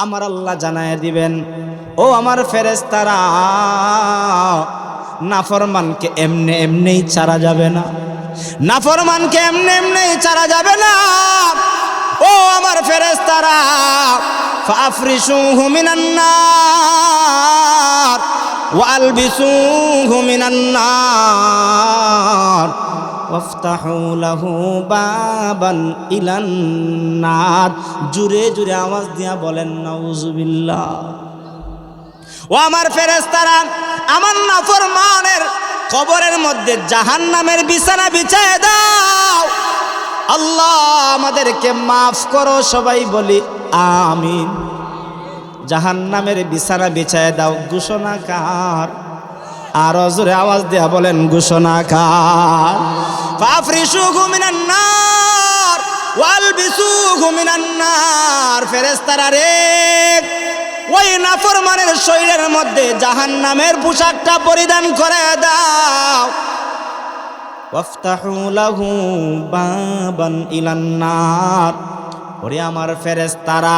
আমার আল্লাহ জানায় দিবেন, ও আমার ফেরেশতারা, নাফরমানকে এমনি এমনিই ছাড়া যাবে না, নাফরমানকে এমনি এমনিই ছাড়া যাবে না। ও আমার ফেরেশতারা, ফাফরিশুহু মিনান নার ওয়ালবিসুহু মিনান নার ওয়াফতাহু লাহু বাবান ইলান নার। জুরে জুরে আওয়াজ দিয়া বলেন নাউজুবিল্লাহ। ও আমার ফেরেশতারা, আমার নাফরমানের কবরের মধ্যে জাহান্নামের বিছানা বিছায় দাও। আল্লাহ আমাদেরকে মাফ করো, সবাই বলি আমিন। জাহান্নামের বিছানা বিছায় দাও, ঘোষণাকার। আরো জোরে আওয়াজ দেয়া বলেন ঘোষণাকার। ফাফরিশুহু মিনান নার ওয়ালবিসুহু মিনান নার। ফেরেশতারা রে, ওই নাফরমানের শরীরের মধ্যে জাহান্নামের পোশাকটা পরিধান করে দাও। ওয়াফতাহু লাহু বাবান ইলান নার। ওরে আমার ফেরেশতারা,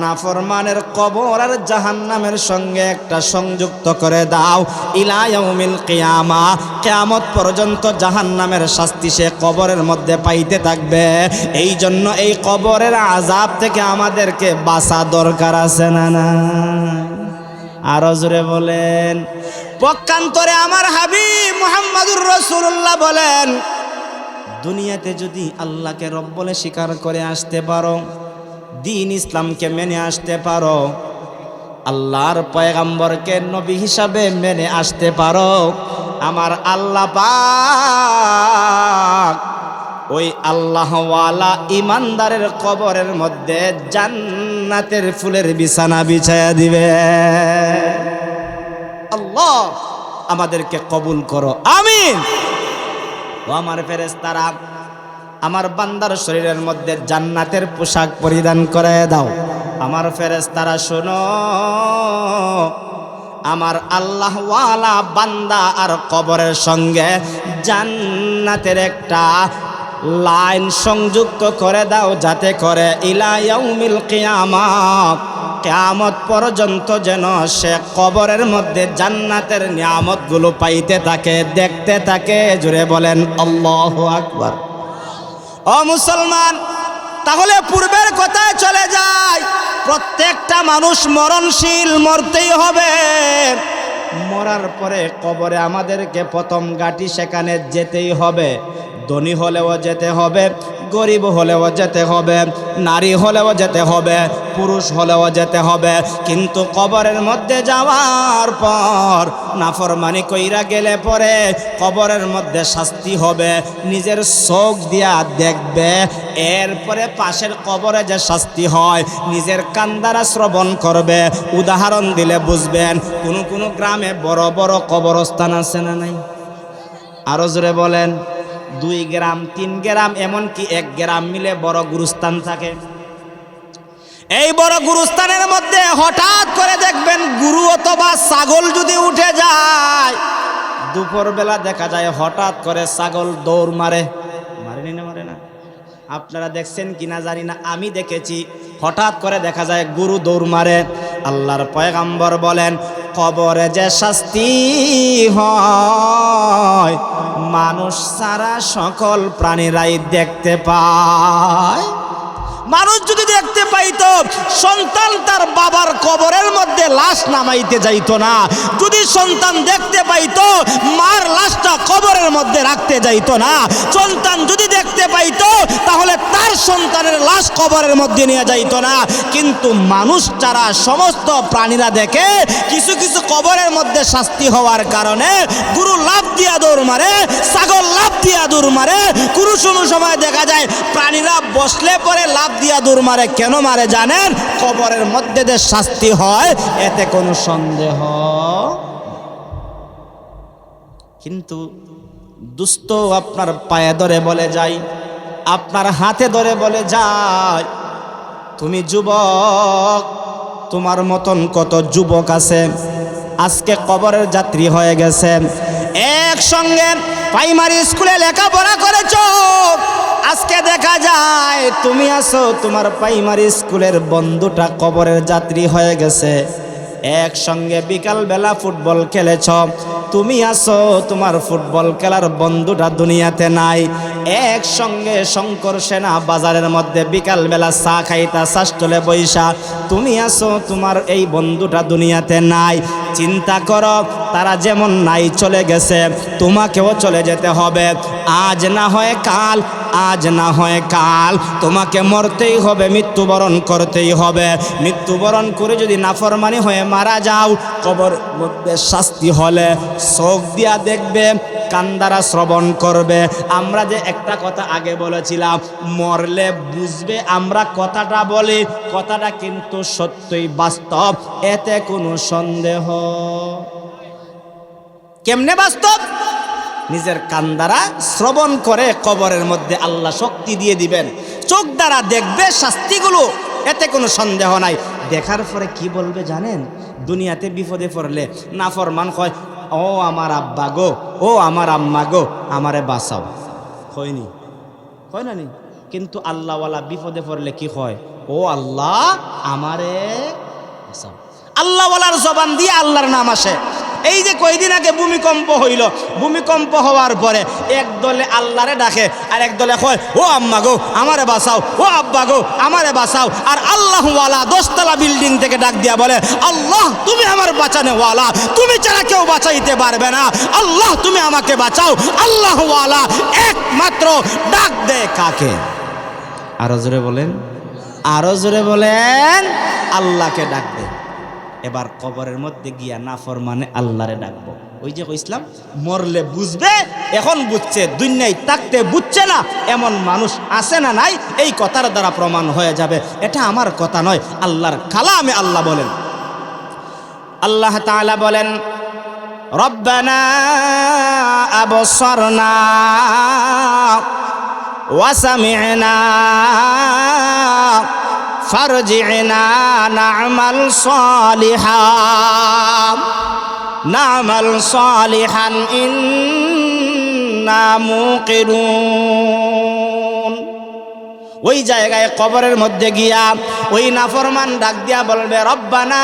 নাফরমানের কবর আর জাহান্নামের সঙ্গে একটা সংযুক্ত করে দাও। ইলা ইয়াউমিল কিয়ামা, কিয়ামত পর্যন্ত জাহান্নামের শাস্তি সে কবরের মধ্যে পাইতে থাকবে। এই জন্য এই কবরের আযাব থেকে আমাদেরকে বাঁচা দরকার আছে না না? আরো জোরে বলেন। পক্ষান্তরে আমার হাবিব মুহাম্মদুর রাসূলুল্লাহ বলেন, দুনিয়াতে যদি আল্লাহকে রব বলে স্বীকার করে আসতে পারো, দ্বীন ইসলামকে মেনে আসতে পারো, আল্লাহর পয়গম্বরকে নবী হিসাবে মেনে আসতে পারো, আমার আল্লাহ পাক ওই আল্লাহওয়ালা ইমানদারের কবরের মধ্যে জান্নাতের ফুলের বিছানা বিছায়া দিবে। আল্লাহ আমাদেরকে কবুল করো, আমিন। ও আমার ফেরেশতারা, আমার বান্দার শরীরের মধ্যে জান্নাতের পোশাক পরিধান করে দাও। আমার ফেরেশতারা শোনো, আমার আল্লাহওয়ালা বান্দা আর কবরের সঙ্গে জান্নাতের একটা লাইন সংযুক্ত করে দাও, যাতে করে ইলা ইয়াউমিল কিয়ামা, কিয়ামত পর্যন্ত যেন সে কবরের মধ্যে জান্নাতের নিয়ামতগুলো পাইতে থাকে, দেখতে থাকে। জোরে বলেন আল্লাহু আকবার। ও মুসলমান, তাহলে পূর্বের কথায় চলে যায়, প্রত্যেকটা মানুষ মরণশীল, মরতেই হবে। মরার পরে কবরে আমাদেরকে প্রথম ঘাঁটি সেখানে যেতেই হবে। ধনী হলেও যেতে হবে, গরিব হলেও যেতে হবে, নারী হলেও যেতে হবে, পুরুষ হলেও যেতে হবে। কিন্তু কবরের মধ্যে যাওয়ার পর নাফরমানি কইরা গেলে পরে কবরের মধ্যে শাস্তি হবে, নিজের চোখ দিয়া দেখবে। এরপরে পাশের কবরে যে শাস্তি হয় নিজের কান দ্বারা শ্রবণ করবে। উদাহরণ দিলে বুঝবেন, কোনো গ্রামে বড় বড় কবরস্থান আছে না নাই? আরো জোরে বলেন। 2 গ্রাম 3 গ্রাম এমনকি 1 গ্রাম মিলে বড় গুরুস্থান থাকে। এই বড় গুরুস্থানের মধ্যে হঠাৎ করে দেখবেন গরু অথবা ছাগল যদি উঠে যায়, দুপুরবেলা দেখা যায় হঠাৎ করে ছাগল দৌড় মারে। মারেনি না? মারে না? আপনারা দেখছেন কিনা জানি না, আমি দেখেছি। হঠাৎ করে দেখা যায় গরু দৌড় মারে। আল্লাহর পয়গম্বর বলেন, কবরে যে শাস্তি হয় মানুষ ছাড়া সকল প্রাণীরাই দেখতে পায়। মানুষ যদি দেখতে পাইতো, সন্তান তার বাবার কবরের মধ্যে লাশ নামাইতে যাইতো না। যদি সন্তান দেখতে পাইতো, মার লাশটা কবরের মধ্যে রাখতে যাইতো না। সন্তান যদি দেখতে পাইতো, তাহলে তার সন্তানের লাশ কবরের মধ্যে নিয়ে যাইতো না। কিন্তু মানুষ ছাড়া সমস্ত প্রাণীরা দেখে। কিছু কিছু কবরের মধ্যে শাস্তি হওয়ার কারণে গরু লাফ দিয়া দৌড় মারে, ছাগল লাফ দিয়া দৌড় মারে। কোনো সময় দেখা যায় প্রাণীরা বসলে পরে লাফ দিয়া দৌড় মারে। কেন মারে জানেন? কবরের মধ্যে যে শাস্তি হয় এতে কোনো সন্দেহ। কিন্তু দুস্থ আপনার পায়ে ধরে বলে যায়, আপনার হাতে ধরে বলে যায়, তুমি যুবক, তোমার মতন কত যুবক আছে আজকে কবরের যাত্রী হয়ে গেছে। একসঙ্গে প্রাইমারি স্কুলে লেখাপড়া করেছ, আজকে দেখা যায় তুমি আছো, তোমার প্রাইমারি স্কুলের বন্ধুটা কবরের যাত্রী হয়ে গেছে। একসঙ্গে বিকালবেলা ফুটবল খেলেছ, তুমি আছো, তোমার ফুটবল খেলার বন্ধুটা দুনিয়াতে নাই। একসঙ্গে শঙ্কর সেনা বাজারের মধ্যে বিকালবেলা চা খাইতা শাসটলে বৈশা, তুমি আছো, তোমার এই বন্ধুটা দুনিয়াতে নাই। চিন্তা করো, তারা যেমন নাই চলে গেছে, তোমাকেও চলে যেতে হবে। আজ না হয় কাল, আজ না হয় কাল তোমাকে মরতেই হবে, মৃত্যুবরণ করতেই হবে। মৃত্যুবরণ করে যদি নাফরমানি হয়ে মারা যাও, কবর মধ্যে শাস্তি হলে চোখ দিয়া দেখবে, কান দ্বারা শ্রবণ করবে। আমরা যে একটা কথা আগে বলেছিলাম, মরলে বুঝবে আমরা কথাটা বলি, কথাটা কিন্তু সত্যই বাস্তব, এতে কোনো সন্দেহ। কেমনে বাস্তব? নিজের কান দ্বারা শ্রবণ করে কবরের মধ্যে আল্লাহ শক্তি দিয়ে দিবেন, চোখ দ্বারা দেখবে শাস্তিগুলো, এতে কোনো সন্দেহ নাই। দেখার পরে কি বলবে জানেন? দুনিয়াতে বিপদে পড়লে নাফরমান কয়, ও আমার আব্বা গো, ও আমার আম্মা গো, আমারে বাঁচাও। হয়নি, হয় না নি? কিন্তু আল্লাহওয়ালা বিপদে পড়লে কি হয়? ও আল্লাহ আমারে বাঁচাও। আল্লাহওয়ালার জবান দিয়ে আল্লাহর নাম আসে। এই যে কয়দিন আগে ভূমিকম্প হইল, ভূমিকম্প হওয়ার পরে এক দলে আল্লাহরে ডাকে, আর এক দলে কয়, ও আম্মা গো আমারে বাঁচাও, ও আব্বা গো আমারে বাঁচাও। আর আল্লাহওয়ালা 10 তলা বিল্ডিং থেকে ডাক দিয়া বলে, আল্লাহ তুমি আমার বাঁচানোওয়ালা, তুমি ছাড়া কেউ বাঁচাইতে পারবে না, আল্লাহ তুমি আমাকে বাঁচাও। আল্লাহওয়ালা একমাত্র ডাক দেয় কাকে? আরো জোরে বলেন, আরো জোরে বলেন, আল্লাহকে ডাক দেয়। এবার কবরের মধ্যে গিয়া নাফরমানে আল্লাহরে ডাকবো। ওই যে কইছিলাম, মরলে বুঝবে, এখন বুঝছে, দুনিয়ায় থাকতে বুঝছে না, এমন মানুষ আছে না নাই? এই কথার দ্বারা প্রমাণ হয়ে যাবে এটা আমার কথা নয়, আল্লাহর কালামে আল্লাহ বলেন। আল্লাহ তাআলা বলেন, রব্বানা আবসারনা ওয়া সামি'না ফারজি'না না'মাল সালিহান ইন্না মুকিনুন। ওই জায়গায় কবরের মধ্যে গিয়া ওই নাফরমান ডাক দিয়া বলবে, রব্বানা,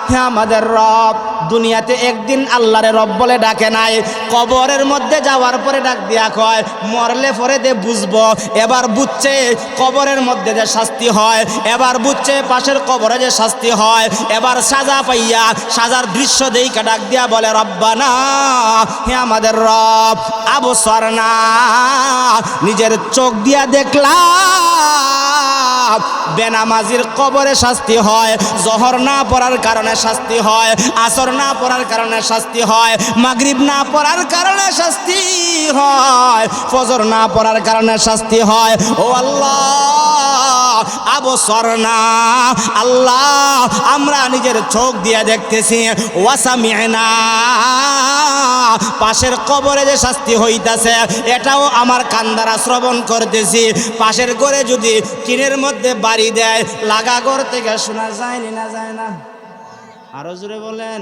হে আমাদের রব। দুনিয়াতে একদিন আল্লাহরে রব বলে ডাকে নাই, কবরের মধ্যে যাওয়ার পরে ডাক দিয়া কয়, মরলে পরে দে বুঝবো। এবার বুঝছে কবরের মধ্যে যে শাস্তি হয়, এবার বুঝছে পাশের কবরে যে শাস্তি হয়। এবার সাজা পাইয়া সাজার দৃশ্য দেইকা ডাক দিয়া বলে, রব্বানা, হে আমাদের রব, আবসারনা, নিজের চোখ দিয়া দেখলাম বেনামাজির কবরে শাস্তি হয়, জহর না পড়ার কারণে শাস্তি হয়, আসর না পড়ার কারণে শাস্তি হয়, মাগরিব না পড়ার কারণে শাস্তি হয়, ফজর না পড়ার কারণে শাস্তি হয়। ও আল্লাহ, আবসারনা, আল্লাহ আমরা নিজের চোখ দিয়ে দেখতেছি, ওয়া সামি'না, পাশের কবরে যে শাস্তি হইতাছে এটাও আমার কান দ্বারা শ্রবণ করতেছি। পাশের ঘরে যদি টিনের মধ্যে বাড়ি দেয়, লাগা ঘর থেকে শোনা যায় না, যায় না? আরো জোরে বলেন।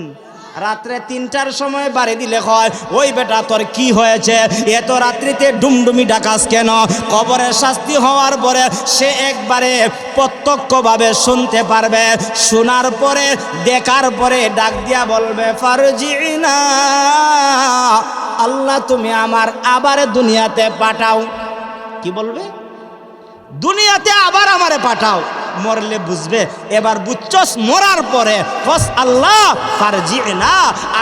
রাত্রে 3টার সময় বাড়ি দিলে হয়, ওই বেটা তোর কি হয়েছে, এত রাত্রিতে ডুমডুমি ডাকাস কেন? কবরের শাস্তি হওয়ার পরে সে একবারে প্রত্যক্ষভাবে শুনতে পারবে, শোনার পরে দেখার পরে ডাক দিয়া বলবে, ফারজিনা, আল্লাহ তুমি আমার আবার দুনিয়াতে পাঠাও। কি বলবে? দুনিয়াতে আবার আমারে পাঠাও। মরলে বুঝবে। এবার বুঝছস মরার পরে বস আল্লাহ ফারজিনা,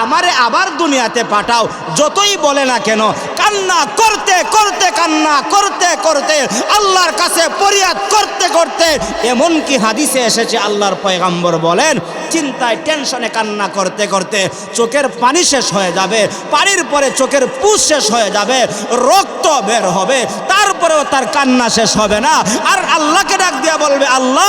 আমারে আবার দুনিয়াতে পাঠাও। যতই বলে না কেন, কান্না করতে করতে, কান্না করতে করতে, আল্লাহর কাছে ফরিয়াদ করতে করতে, এমনকি হাদিসে এসেছে আল্লাহর পয়গম্বর বলেন, চিন্তায় টেনশনে কান্না করতে করতে চোখের পানি শেষ হয়ে যাবে, পানির পরে চোখের পুষ শেষ হয়ে যাবে, রক্ত বের হবে, তারপরেও তার কান্না শেষ হবে না। আর আল্লাহকে ডাক দিয়া বলবে, আল্লাহ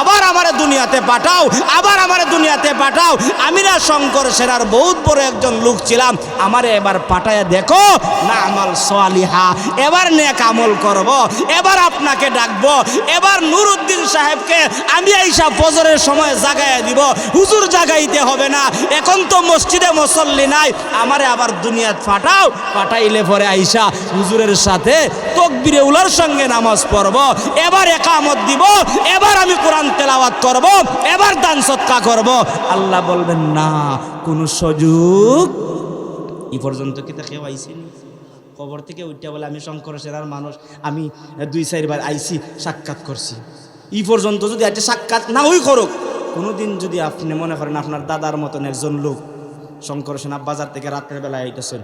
আবার আমারে দুনিয়াতে পাঠাও, আবার আমারে দুনিয়াতে পাঠাও। আমি না শঙ্কর সেনার বহুত বড় একজন লোক ছিলাম, আমারে এবার পাঠায়া দেখো না আমল সালিহা, এবার নেক আমল করব, এবার আপনাকে ডাকবো। এবার নুরুদ্দিন সাহেবকে আমি আইসা ফজরের সময় জাগাইয়া দিব, হুজুর জাগাইতে হবে না, এখন তো মসজিদে মুসল্লি নাই, আমারে আবার দুনিয়াত পাঠাও। পাঠাইলে পরে আইসা হুজুরের সাথে তো তাকবীরে উলার সঙ্গে নামাজ পড়ব, এবার ইকামত দিব, এবার আমি কোরআন তেলাওয়াত করব, এবার দান সদকা করব। আল্লাহ বলবেন না, কোনো সুযোগ এই পর্যন্ত কি তা কেউ আইসেনি? কবর থেকে উঠে বলে আমি শঙ্কর সেনার মানুষ, আমি 2-4 বার আইসি, সাক্ষাৎ করছি। এই পর্যন্ত যদি একটা সাক্ষাৎ না ওই করুক, কোনোদিন যদি আপনি মনে করেন আপনার দাদার মতন একজন লোক শঙ্কর সেনা বাজার থেকে রাতের বেলায় আইতেছেন,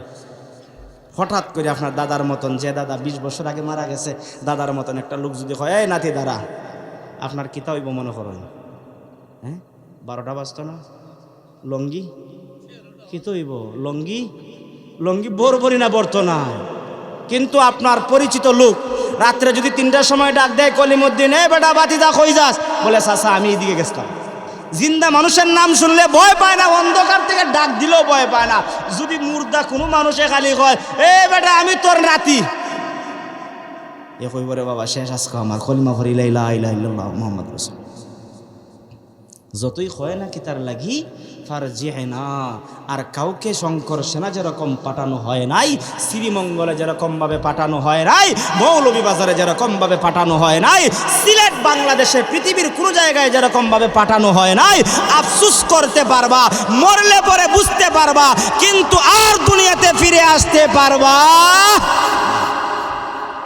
হঠাৎ করে আপনার দাদার মতন, যে দাদা 20 বছর আগে মারা গেছে, দাদার মতন একটা লোক যদি হয়, এই নাতি দাঁড়া, আপনার কিতা হইব মনে করেন? হ্যাঁ, 12টা বাজতো না? লঙ্গি কিতা হইব? লঙ্গি লঙ্গি বরবরি না বর্তো না। কিন্তু আপনার পরিচিত লোক রাত্রে যদি 3টার সময় ডাক দেয়, কলিমুদ্দিন, এ বেটা বাতিদা কই যাস? বলে চাচা আমি এদিকে গেছিলাম। জিন্দা মানুষের নাম শুনলে ভয় পায় না, অন্ধকার থেকে ডাক দিলেও ভয় পায় না। যদি মুর্দা কোনো মানুষে খালি কয়, এ বেটা আমি তোর নাতি, এ কইব রে বাবা শেষ আজকে আমার, কলিমা ভরি লা ইলাহা ইল্লাল্লাহ মুহাম্মদ রাসূল। যতই হয় না কি তার লাগি ফারজিহনা। আর কাউকে শঙ্কর সেনা যেরকম পাঠানো হয় নাই, শ্রীমঙ্গলে যেরকমভাবে পাঠানো হয় নাই, মৌলভীবাজারে যেরকমভাবে পাঠানো হয় নাই, সিলেট বাংলাদেশে পৃথিবীর কোনো জায়গায় যেরকমভাবে পাঠানো হয় নাই। আফসুস করতে পারবা, মরলে পরে বুঝতে পারবা, কিন্তু আর দুনিয়াতে ফিরে আসতে পারবা।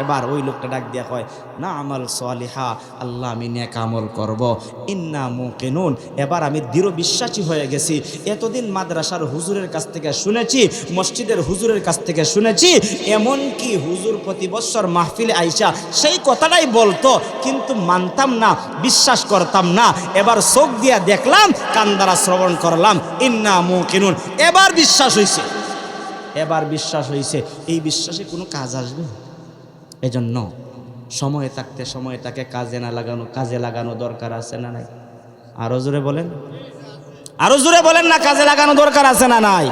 এবার ওই লোকটা ডাক দিয়া কয়, না আমাল সালিহা, আল্লাহ আমি নেক আমল করব, ইন্না মুকিনুন। এবার আমি দৃঢ় বিশ্বাসী হয়ে গেছি। এতদিন মাদ্রাসার হুজুরের কাছ থেকে শুনেছি, মসজিদের হুজুরের কাছ থেকে শুনেছি, এমনকি হুজুর প্রতি বছর মাহফিলে আইসা সেই কথাটাই বলতো, কিন্তু মানতাম না, বিশ্বাস করতাম না। এবার চোখ দিয়া দেখলাম, কান দ্বারা শ্রবণ করলাম, ইন্না মুকিনুন। এবার বিশ্বাস হইছে, এবার বিশ্বাস হইছে। এই বিশ্বাসে কোনো কাজ আসবে? এজন্য সময় থাকতে সময়টাকে কাজে লাগানো দরকার আছে না নাই? আরো জোরে বলেন, আরো জোরে বলেন না, কাজে লাগানো দরকার আছে না নাই?